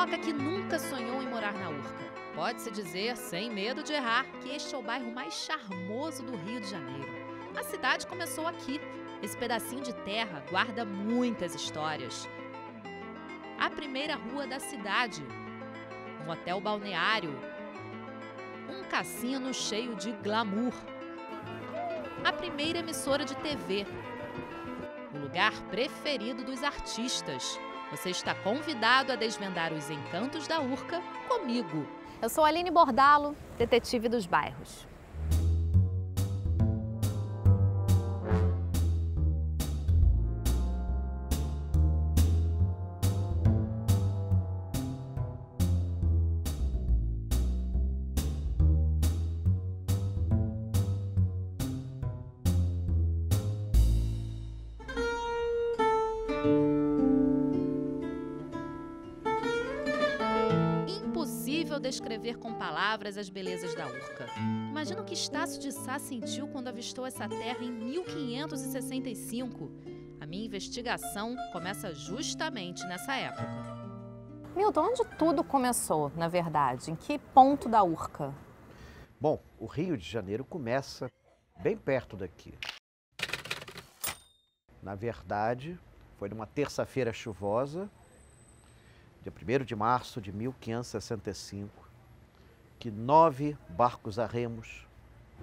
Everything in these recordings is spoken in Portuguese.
carioca que nunca sonhou em morar na Urca. Pode-se dizer, sem medo de errar, que este é o bairro mais charmoso do Rio de Janeiro. A cidade começou aqui. Esse pedacinho de terra guarda muitas histórias. A primeira rua da cidade, um hotel balneário, um cassino cheio de glamour, a primeira emissora de TV, o lugar preferido dos artistas. Você está convidado a desvendar os encantos da Urca comigo. Eu sou Aline Bordalo, detetive dos bairros. Impossível descrever com palavras as belezas da Urca. Imagina o que Estácio de Sá sentiu quando avistou essa terra em 1565. A minha investigação começa justamente nessa época. Milton, onde tudo começou, na verdade? Em que ponto da Urca? Bom, o Rio de Janeiro começa bem perto daqui. Na verdade, foi numa terça-feira chuvosa, dia 1º de março de 1565, que 9 barcos a remos,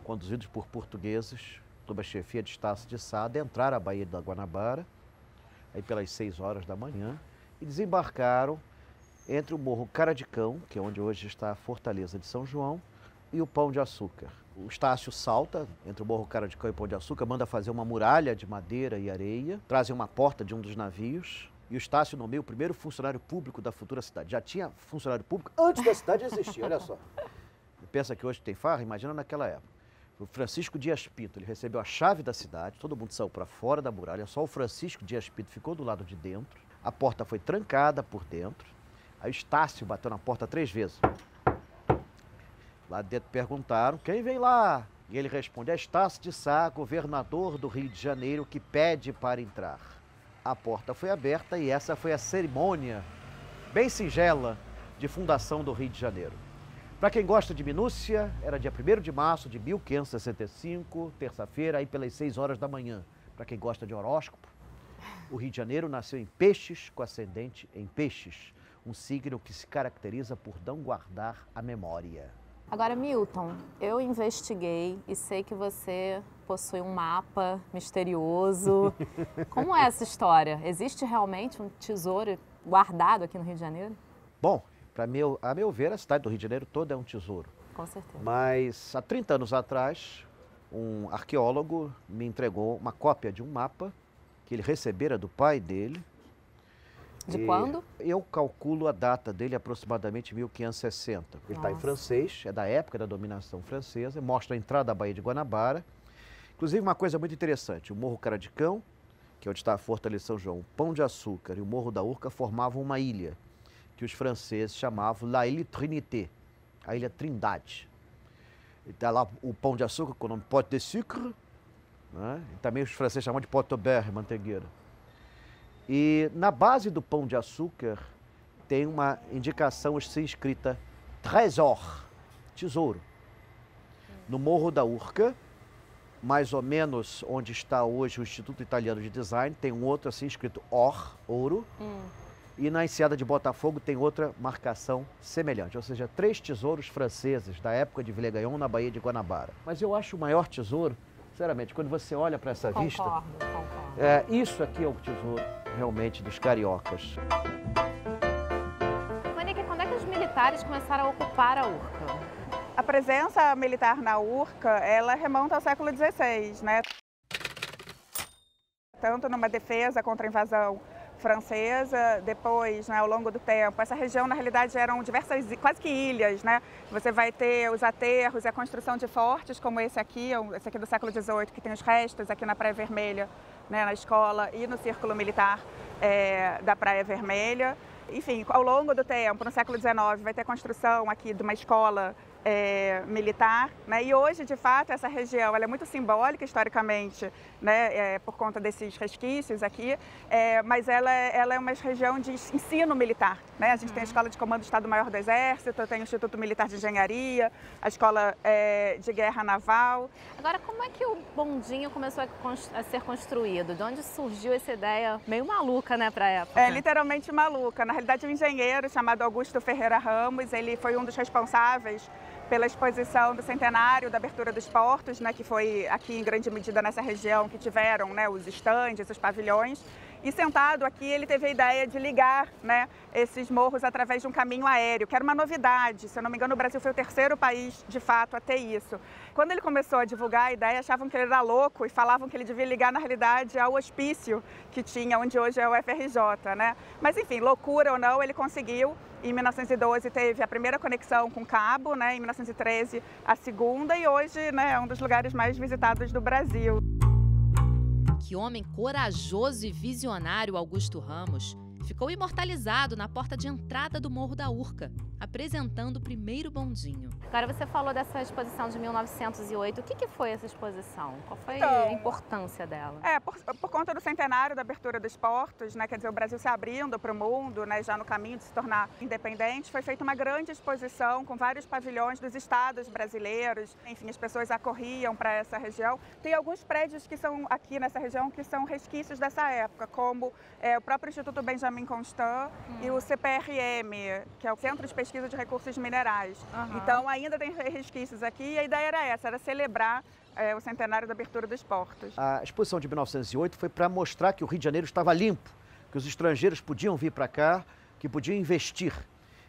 conduzidos por portugueses, sob a chefia de Estácio de Sá, adentraram a Baía da Guanabara, aí pelas 6 horas da manhã, e desembarcaram entre o Morro Caradicão, que é onde hoje está a Fortaleza de São João, e o Pão de Açúcar. O Estácio salta entre o Morro Caradicão e o Pão de Açúcar, manda fazer uma muralha de madeira e areia, trazem uma porta de um dos navios, e o Estácio nomeia o primeiro funcionário público da futura cidade. Já tinha funcionário público antes da cidade existir, olha só. Pensa que hoje tem farra? Imagina naquela época. O Francisco Dias Pinto, ele recebeu a chave da cidade, todo mundo saiu para fora da muralha, só o Francisco Dias Pinto ficou do lado de dentro, a porta foi trancada por dentro, aí o Estácio bateu na porta 3 vezes. Lá dentro perguntaram, quem vem lá? E ele responde, é Estácio de Sá, governador do Rio de Janeiro, que pede para entrar. A porta foi aberta e essa foi a cerimônia bem singela de fundação do Rio de Janeiro. Para quem gosta de minúcia, era dia 1º de março de 1565, terça-feira, aí pelas 6 horas da manhã. Para quem gosta de horóscopo, o Rio de Janeiro nasceu em Peixes, com ascendente em Peixes, um signo que se caracteriza por não guardar a memória. Agora, Milton, eu investiguei e sei que você possui um mapa misterioso. Como é essa história? Existe realmente um tesouro guardado aqui no Rio de Janeiro? Bom, a meu ver, a cidade do Rio de Janeiro toda é um tesouro. Com certeza. Mas há 30 anos atrás, um arqueólogo me entregou uma cópia de um mapa que ele recebera do pai dele. De quando? Eu calculo a data dele aproximadamente 1560. Ele está em francês, é da época da dominação francesa, mostra a entrada da Baía de Guanabara. Inclusive uma coisa muito interessante, o Morro Caradicão, que é onde está a Fortaleza de São João, o Pão de Açúcar e o Morro da Urca formavam uma ilha, que os franceses chamavam La Île Trinité, a Ilha Trindade. Está lá o Pão de Açúcar com o nome Pot de Sucre, né? E também os franceses chamam de Pot-au-Beurre, manteigueira. E na base do Pão de Açúcar tem uma indicação assim escrita Trésor, tesouro. No Morro da Urca, mais ou menos onde está hoje o Instituto Italiano de Design, tem um outro assim escrito Or, ouro. E na Enseada de Botafogo tem outra marcação semelhante, ou seja, 3 tesouros franceses da época de Villegaignon na Baía de Guanabara. Mas eu acho o maior tesouro, sinceramente, quando você olha para essa vista, isso aqui é o tesouro realmente dos cariocas. Monique, quando é que os militares começaram a ocupar a Urca? A presença militar na Urca, ela remonta ao século XVI, né? Tanto numa defesa contra a invasão francesa, depois, né, ao longo do tempo. Essa região, na realidade, eram diversas, quase que ilhas, né? Você vai ter os aterros e a construção de fortes, como esse aqui do século XVIII, que tem os restos aqui na Praia Vermelha, né, na escola e no Círculo Militar da Praia Vermelha. Enfim, ao longo do tempo, no século XIX, vai ter a construção aqui de uma escola militar, né? E hoje, de fato, essa região ela é muito simbólica historicamente, né? Por conta desses resquícios aqui, mas ela é uma região de ensino militar, né? A gente tem a Escola de Comando do Estado-Maior do Exército, tem o Instituto Militar de Engenharia, a Escola de Guerra Naval. Agora, como é que o bondinho começou a ser construído? De onde surgiu essa ideia meio maluca, né, para a época? É literalmente maluca. Na realidade, um engenheiro chamado Augusto Ferreira Ramos, ele foi um dos responsáveis pela exposição do centenário da abertura dos portos, né, que foi aqui em grande medida nessa região que tiveram, né, os estandes, os pavilhões. E sentado aqui ele teve a ideia de ligar, né, esses morros através de um caminho aéreo, que era uma novidade. Se eu não me engano, o Brasil foi o terceiro país, de fato, a ter isso. Quando ele começou a divulgar a ideia, achavam que ele era louco e falavam que ele devia ligar, na realidade, ao hospício que tinha, onde hoje é o FRJ, né? Mas, enfim, loucura ou não, ele conseguiu. Em 1912 teve a primeira conexão com cabo, né? Em 1913 a segunda e hoje, né, é um dos lugares mais visitados do Brasil. Que homem corajoso e visionário, Augusto Ramos, ficou imortalizado na porta de entrada do Morro da Urca, apresentando o primeiro bondinho. Agora, você falou dessa exposição de 1908. O que foi essa exposição? Qual foi a importância dela? Por conta do centenário da abertura dos portos, né, quer dizer, o Brasil se abrindo para o mundo, né, já no caminho de se tornar independente, foi feita uma grande exposição com vários pavilhões dos estados brasileiros. Enfim, as pessoas acorriam para essa região. Tem alguns prédios que são aqui nessa região que são resquícios dessa época, como o próprio Instituto Benjamin Constant e o CPRM, que é o Centro de Pesquisa de Recursos Minerais. Então, ainda tem resquícios aqui e a ideia era essa, era celebrar o centenário da abertura dos portos. A exposição de 1908 foi para mostrar que o Rio de Janeiro estava limpo, que os estrangeiros podiam vir para cá, que podiam investir.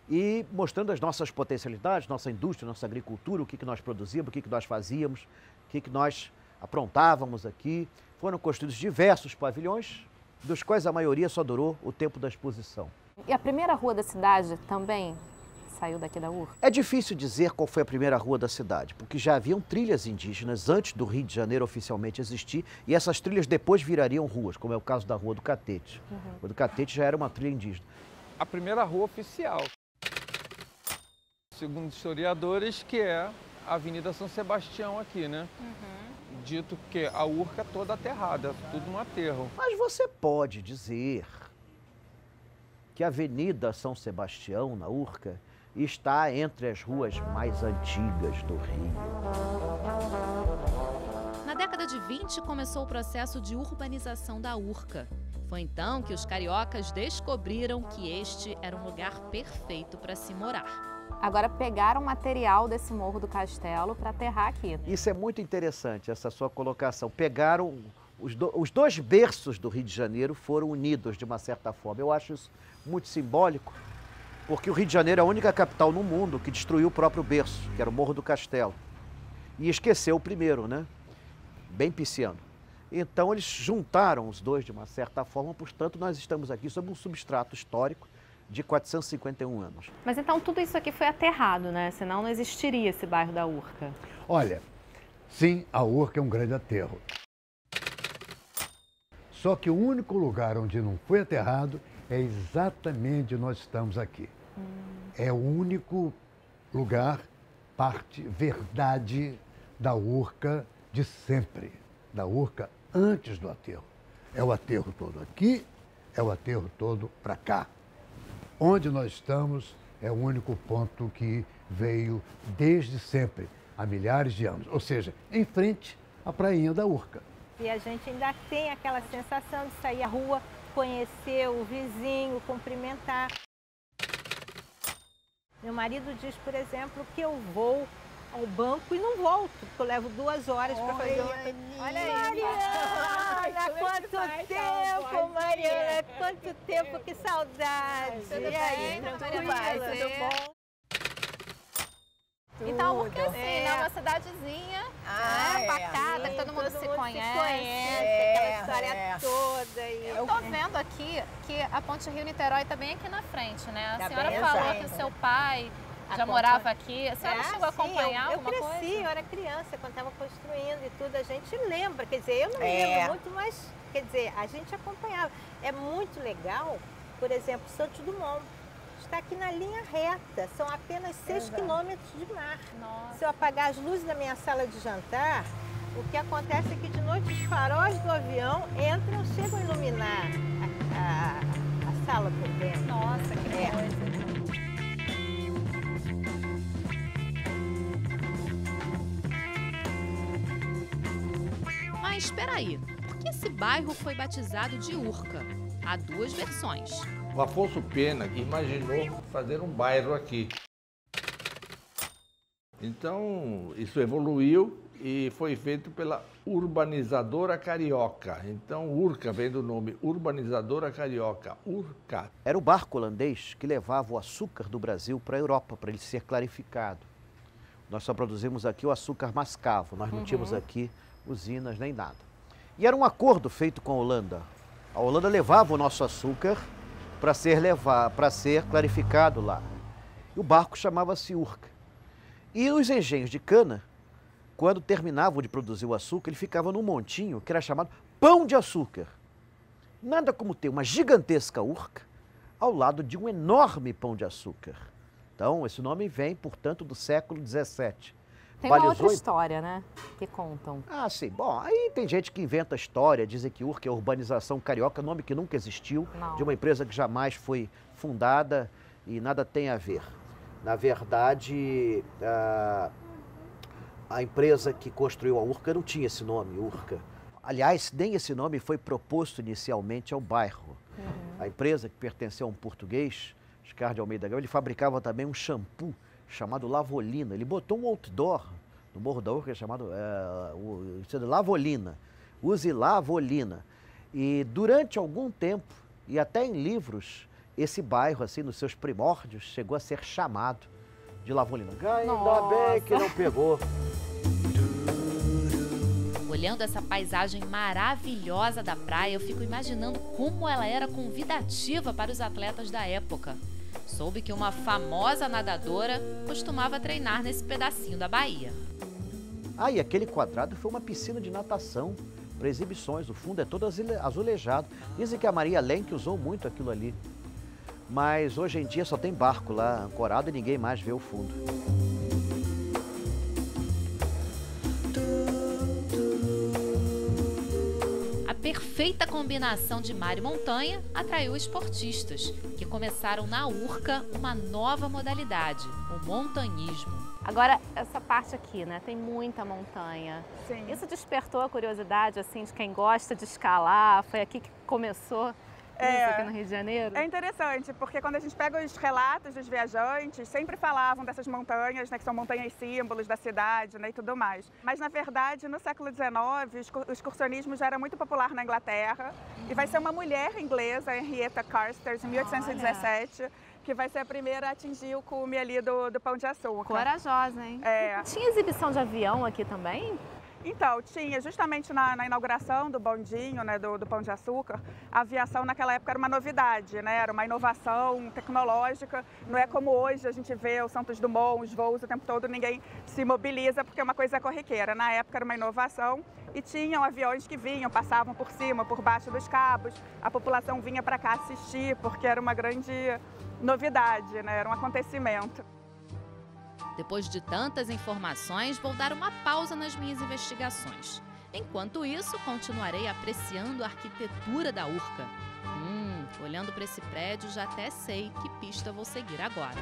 E mostrando as nossas potencialidades, nossa indústria, nossa agricultura, o que nós produzíamos, o que nós fazíamos, o que nós aprontávamos aqui. Foram construídos diversos pavilhões, dos quais a maioria só durou o tempo da exposição. E a primeira rua da cidade também saiu daqui da Urca? É difícil dizer qual foi a primeira rua da cidade, porque já haviam trilhas indígenas antes do Rio de Janeiro oficialmente existir, e essas trilhas depois virariam ruas, como é o caso da Rua do Catete. A Rua do Catete já era uma trilha indígena. A primeira rua oficial, segundo historiadores, que é a Avenida São Sebastião aqui, né? Dito que a Urca é toda aterrada, tudo um aterro. Mas você pode dizer que a Avenida São Sebastião, na Urca, está entre as ruas mais antigas do Rio. Na década de 20 começou o processo de urbanização da Urca. Foi então que os cariocas descobriram que este era um lugar perfeito para se morar. Agora pegaram material desse Morro do Castelo para aterrar aqui. Isso é muito interessante, essa sua colocação. Pegaram os dois berços do Rio de Janeiro, foram unidos de uma certa forma. Eu acho isso muito simbólico, porque o Rio de Janeiro é a única capital no mundo que destruiu o próprio berço, que era o Morro do Castelo. E esqueceu o primeiro, né? Bem pisciano. Então eles juntaram os dois de uma certa forma, portanto nós estamos aqui sob um substrato histórico de 451 anos. Mas então tudo isso aqui foi aterrado, né? Senão não existiria esse bairro da Urca. Olha, sim, a Urca é um grande aterro. Só que o único lugar onde não foi aterrado é exatamente onde nós estamos aqui. É o único lugar, parte, verdade da Urca de sempre. Da Urca antes do aterro. É o aterro todo aqui, é o aterro todo para cá. Onde nós estamos é o único ponto que veio desde sempre, há milhares de anos. Ou seja, em frente à prainha da Urca. E a gente ainda tem aquela sensação de sair à rua, conhecer o vizinho, cumprimentar. Meu marido diz, por exemplo, que eu vou ao banco e não volto, porque eu levo 2 horas para fazer uma... Olha aí, Mariana, quanto tempo, Mariana, quanto tempo, que saudade. Tudo e aí, bem, tranquila, tudo bom? Então a Urca é assim, né? Uma cidadezinha, pacata, que todo mundo se conhece. Aquela história toda. E... Eu tô vendo aqui que a Ponte Rio-Niterói tá bem aqui na frente, né? A Tá senhora bem falou exato. que o seu pai já Ponte- morava aqui. A senhora chegou a acompanhar eu alguma cresci, coisa? eu era criança, quando estava construindo e tudo, a gente lembra, quer dizer, eu não lembro muito, mas, quer dizer, a gente acompanhava. É muito legal, por exemplo, Santos Dumont. está aqui na linha reta. São apenas 6 quilômetros de mar. Nossa. Se eu apagar as luzes da minha sala de jantar, o que acontece é que de noite os faróis do avião entram, chegam a iluminar a sala por dentro. Nossa, que coisa. Mas espera aí, por que esse bairro foi batizado de Urca? Há duas versões. O Afonso Pena imaginou fazer um bairro aqui. Então, isso evoluiu e foi feito pela urbanizadora carioca. Então, Urca vem do nome urbanizadora carioca, Urca. Era o barco holandês que levava o açúcar do Brasil para a Europa, para ele ser clarificado. Nós só produzimos aqui o açúcar mascavo, nós não tínhamos aqui usinas nem nada. E era um acordo feito com a Holanda. A Holanda levava o nosso açúcar para ser clarificado lá. E o barco chamava-se Urca. E os engenhos de cana, quando terminavam de produzir o açúcar, ele ficava num montinho que era chamado Pão de Açúcar. Nada como ter uma gigantesca Urca ao lado de um enorme Pão de Açúcar. Então, esse nome vem, portanto, do século XVII. Tem uma outra história, né? Que contam. Ah, sim. Bom, aí tem gente que inventa história, dizem que Urca é a urbanização carioca, nome que nunca existiu, de uma empresa que jamais foi fundada e nada tem a ver. Na verdade, a empresa que construiu a Urca não tinha esse nome, Urca. Aliás, nem esse nome foi proposto inicialmente ao bairro. A empresa, que pertenceu a um português, Oscar de Almeida Gama, ele fabricava também um shampoo chamado Lavolina. Ele botou um outdoor no Morro da Urca chamado Lavolina. Use Lavolina. E durante algum tempo, e até em livros, esse bairro, assim, nos seus primórdios, chegou a ser chamado de Lavolina. Ainda bem que não pegou. Olhando essa paisagem maravilhosa da praia, eu fico imaginando como ela era convidativa para os atletas da época. Soube que uma famosa nadadora costumava treinar nesse pedacinho da Bahia. Ah, e aquele quadrado foi uma piscina de natação para exibições. O fundo é todo azulejado. Dizem que a Maria Lenk usou muito aquilo ali. Mas hoje em dia só tem barco lá ancorado e ninguém mais vê o fundo. A perfeita combinação de mar e montanha atraiu esportistas, que começaram na Urca uma nova modalidade, o montanhismo. Agora, essa parte aqui, né? Tem muita montanha. Sim. Isso despertou a curiosidade, assim, de quem gosta de escalar? Foi aqui que começou isso aqui no Rio de Janeiro? É interessante, porque quando a gente pega os relatos dos viajantes, sempre falavam dessas montanhas, né, que são montanhas símbolos da cidade, né, e tudo mais. Mas, na verdade, no século XIX, o excursionismo já era muito popular na Inglaterra. E vai ser uma mulher inglesa, Henrietta Carstairs, em 1817, que vai ser a primeira a atingir o cume ali do Pão de Açúcar. Corajosa, hein? Tinha exibição de avião aqui também? Então, tinha, justamente na inauguração do bondinho, né, do Pão de Açúcar, a aviação naquela época era uma novidade, né, era uma inovação tecnológica. Não é como hoje a gente vê o Santos Dumont, os voos o tempo todo, ninguém se mobiliza porque é uma coisa corriqueira. Na época era uma inovação e tinham aviões que vinham, passavam por cima, por baixo dos cabos. A população vinha para cá assistir porque era uma grande novidade, né, era um acontecimento. Depois de tantas informações, vou dar uma pausa nas minhas investigações. Enquanto isso, continuarei apreciando a arquitetura da Urca. Olhando para esse prédio, já até sei que pista vou seguir agora.